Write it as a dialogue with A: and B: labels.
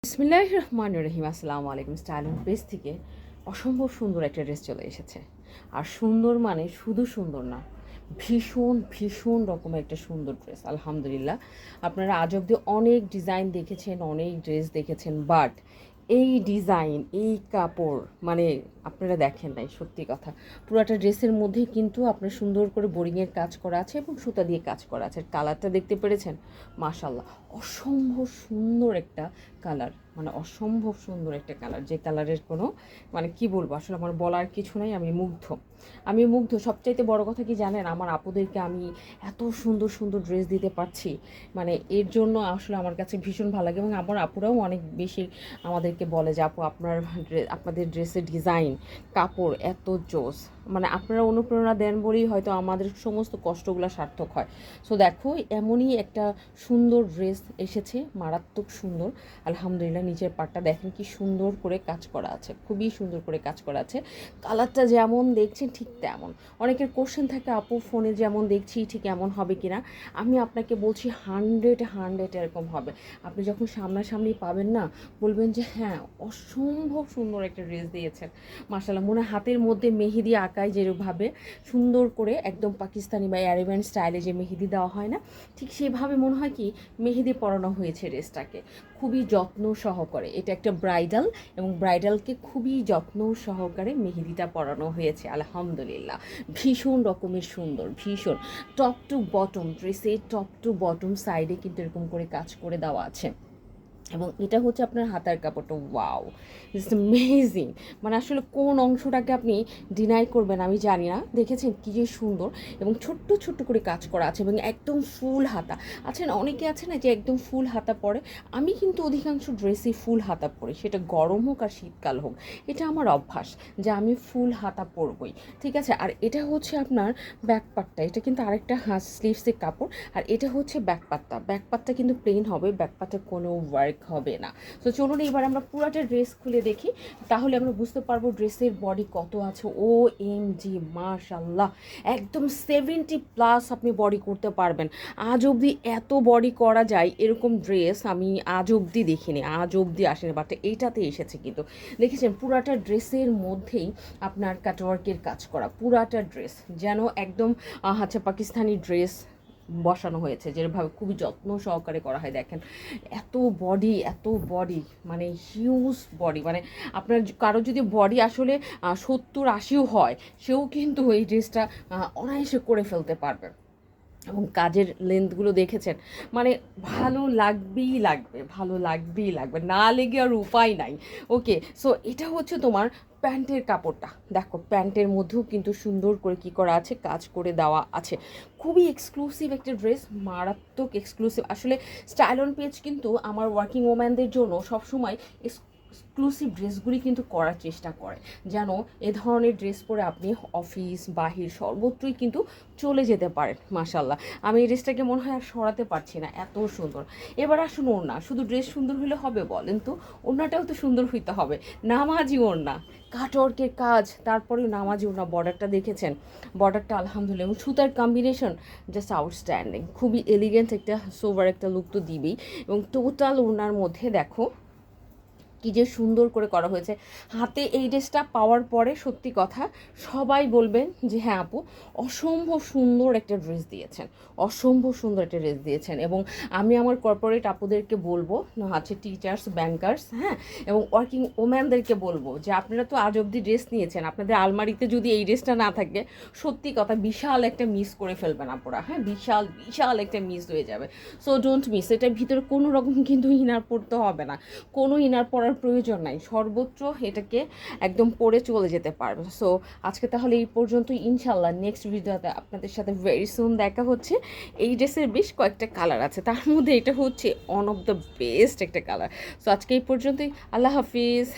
A: বিসমিল্লাহির রহমানির রহিম। আসসালামু আলাইকুম। স্টাইল অ্যান্ড পেজ থেকে অসম্ভব সুন্দর একটা ড্রেস চলে এসেছে। আর সুন্দর মানে শুধু সুন্দর না, ভীষণ ভীষণ রকমের একটা সুন্দর ড্রেস। আলহামদুলিল্লাহ, আপনারা আজ অব্দি অনেক ডিজাইন দেখেছেন, অনেক ড্রেস দেখেছেন, বাট এই ডিজাইন, এই কাপড় মানে আপনারা দেখেন নাই। সত্যি কথা, পুরাটা ড্রেসের মধ্যেই কিন্তু আপনার সুন্দর করে বোরিংয়ের কাজ করা আছে এবং সুতা দিয়ে কাজ করা আছে। কালারটা দেখতে পেরেছেন, মাশাল্লাহ, অসম্ভব সুন্দর একটা কালার, মানে অসম্ভব সুন্দর একটা কালার, যে কালারের কোনো মানে কি বলবো, আসলে আমার বলার কিছু নাই। আমি মুগ্ধ। সবচাইতে বড় কথা কি জানেন, আমার আপুদেরকে আমি এত সুন্দর সুন্দর ড্রেস দিতে পারছি, মানে এর জন্য আসলে আমার কাছে ভীষণ ভালো লাগে। এবং আমার আপুরাও অনেক বেশি আমাদেরকে বলে যে আপু আপনাদের ড্রেসের ডিজাইন, কাপড় এত জোস, মানে আপনারা অনুপ্রেরণা দেন বলেই হয়তো আমাদের সমস্ত কষ্টগুলো সার্থক হয়। সো দেখো, এমনই একটা সুন্দর ড্রেস এসেছে, মারাত্মক সুন্দর। আলহামদুলিল্লাহ, নিচের পাটটা দেখেন কি সুন্দর করে কাজ করা আছে, খুবই সুন্দর করে কাজ করা আছে। কালারটা যেমন দেখছেন ঠিক তেমন। অনেকের কোশ্চেন থাকে, আপু ফোনে যেমন দেখছি ঠিক এমন হবে কিনা। আমি আপনাকে বলছি 100 এরকম হবে। আপনি যখন সামনাসামনি পাবেন না, বলবেন যে হ্যাঁ, অসম্ভব সুন্দর একটা ড্রেস দিয়েছেন। মাশাআল্লাহ, মনে হাতের মধ্যে মেহেদি আঁকায় যেভাবে সুন্দর করে একদম পাকিস্তানি বা অ্যারাবিয়ান স্টাইলে যে মেহেদি দেওয়া হয় না, ঠিক সেভাবে মনে হয় কি মেহেদি পরানো হয়েছে ড্রেসটাকে, খুবই যত্ন সহকারে। এটা একটা ব্রাইডাল, এবং ব্রাইডালকে খুবই যত্ন সহকারে মেহেদিটা পরানো হয়েছে। আলহামদুলিল্লাহ, ভীষণ রকমের সুন্দর, ভীষণ। টপ টু বটম, ড্রেসের টপ টু বটম সাইডে কিন্তু এরকম করে কাজ করে দেওয়া আছে। এবং এটা হচ্ছে আপনার হাতার কাপড়টা, ওয়াও, ইটস অ্যামেজিং। মানে আসলে কোন অংশটাকে আপনি ডিনাই করবেন আমি জানি না। দেখেছেন কি যে সুন্দর, এবং ছোট্ট ছোট্ট করে কাজ করা আছে, এবং একদম ফুল হাতা। আচ্ছা না, অনেকে আছে না যে একদম ফুল হাতা পরে, আমি কিন্তু অধিকাংশ ড্রেসই ফুল হাতা পরি, সেটা গরম হোক আর শীতকাল হোক। এটা আমার অভ্যাস যে আমি ফুল হাতা পরবই, ঠিক আছে। আর এটা হচ্ছে আপনার ব্যাক পার্টটা, এটা কিন্তু আরেকটা স্লিভসের কাপড়। আর এটা হচ্ছে ব্যাক পার্টটা কিন্তু প্লেন হবে, ব্যাক পার্টে কোনো ওয়ার্ক হবে না। তো চলুন এবার আমরা পুরাটা ড্রেস খুলে দেখি, তাহলে আমরা বুঝতে পারবো ড্রেসের বডি কত আছে। ও এম জি, মাশাল্লাহ, একদম 70+ আপনি বডি করতে পারবেন। আজ অবধি এত বডি করা যায় এরকম ড্রেস আমি আজ অবধি দেখিনি, আজ অবধি আসেনি, বাট এইটাতে এসেছে। কিন্তু দেখেছেন পুরাটা ড্রেসের মধ্যেই আপনার কাটওয়ার্কের কাজ করা, পুরাটা ড্রেস যেন একদম হচ্ছে পাকিস্তানি ড্রেস বসানো হয়েছে, যেভাবে খুবই যত্ন সহকারে করা হয়। দেখেন এত বডি, মানে হিউজ বডি, মানে আপনার কারো যদি বডি আসলে 70-80 হয়, সেও কিন্তু এই ড্রেসটা অনায়াসে করে ফেলতে পারবে। এবং কাজের লেন্থগুলো দেখেছেন, মানে ভালো লাগবেই লাগবে, না লেগে আর উপায় নাই। ওকে, সো এটা হচ্ছে তোমার প্যান্টের কাপড়টা। দেখো প্যান্টের মধ্যেও কিন্তু সুন্দর করে কি করা আছে, কাজ করে দেওয়া আছে। খুবই এক্সক্লুসিভ একটা ড্রেস, মারাত্মক এক্সক্লুসিভ। আসলে স্টাইল অন পেজ কিন্তু আমার ওয়ার্কিং ওম্যানদের জন্য সবসময় এক্সক্লুসিভ ড্রেসগুলি কিন্তু করার চেষ্টা করে, যেন এ ধরনের ড্রেস পরে আপনি অফিস বাহির সর্বত্রই কিন্তু চলে যেতে পারেন। মাশাল্লাহ, আমি এই ড্রেসটাকে মনে হয় আর সরাতে পারছি না, এত সুন্দর। এবার আসুন ওড়না, শুধু ড্রেস সুন্দর হলে হবে বলেন তো? ওড়নাটাও তো সুন্দর হইতে হবে, নামাজি ওড়না, কাটওয়ার্কের কাজ, তারপরেও নামাজি ওড়না। বর্ডারটা দেখেছেন, বর্ডারটা আলহামদুলিল্লাহ, এবং সুতার কম্বিনেশন জাস্ট আউটস্ট্যান্ডিং, খুবই এলিগেন্ট একটা সোভার একটা লুক তো দিবেই। এবং টোটাল ওড়নার মধ্যে দেখো কি যে সুন্দর করে করা হয়েছে। হাতে এই ড্রেসটা পাওয়ার পরে সত্যি কথা সবাই বলবেন যে হ্যাঁ আপু, অসম্ভব সুন্দর একটা ড্রেস দিয়েছেন, অসম্ভব সুন্দর একটা ড্রেস দিয়েছেন। এবং আমি আমার কর্পোরেট আপুদেরকে বলবো, আছে টিচার্স, ব্যাংকার্স, হ্যাঁ, এবং ওয়ার্কিং ওম্যানদেরকে বলবো যে আপনারা তো আজ অবধি ড্রেস নিয়েছেন, আপনাদের আলমারিতে যদি এই ড্রেসটা না থাকে, সত্যি কথা বিশাল একটা মিস করে ফেলবেন আপনারা, হ্যাঁ, বিশাল বিশাল একটা মিস হয়ে যাবে। So don't miss. এটার ভিতরে কোনো রকম কিন্তু ইনার পড়তে হবে না, কোনো ইনার পরার প্রয়োজন নাই, সর্বোচ্চ এটাকে একদম পরে চলে যেতে পারবে। সো আজকে তাহলে এই পর্যন্তই, ইনশাল্লাহ নেক্সট ভিডিওতে আপনাদের সাথে ভেরি সুন দেখা হচ্ছে। এই ড্রেসের বেশ কয়েকটা কালার আছে, তার মধ্যে এটা হচ্ছে ওয়ান অফ দ্য বেস্ট একটা কালার। সো আজকে এই পর্যন্তই, আল্লাহ হাফিজ।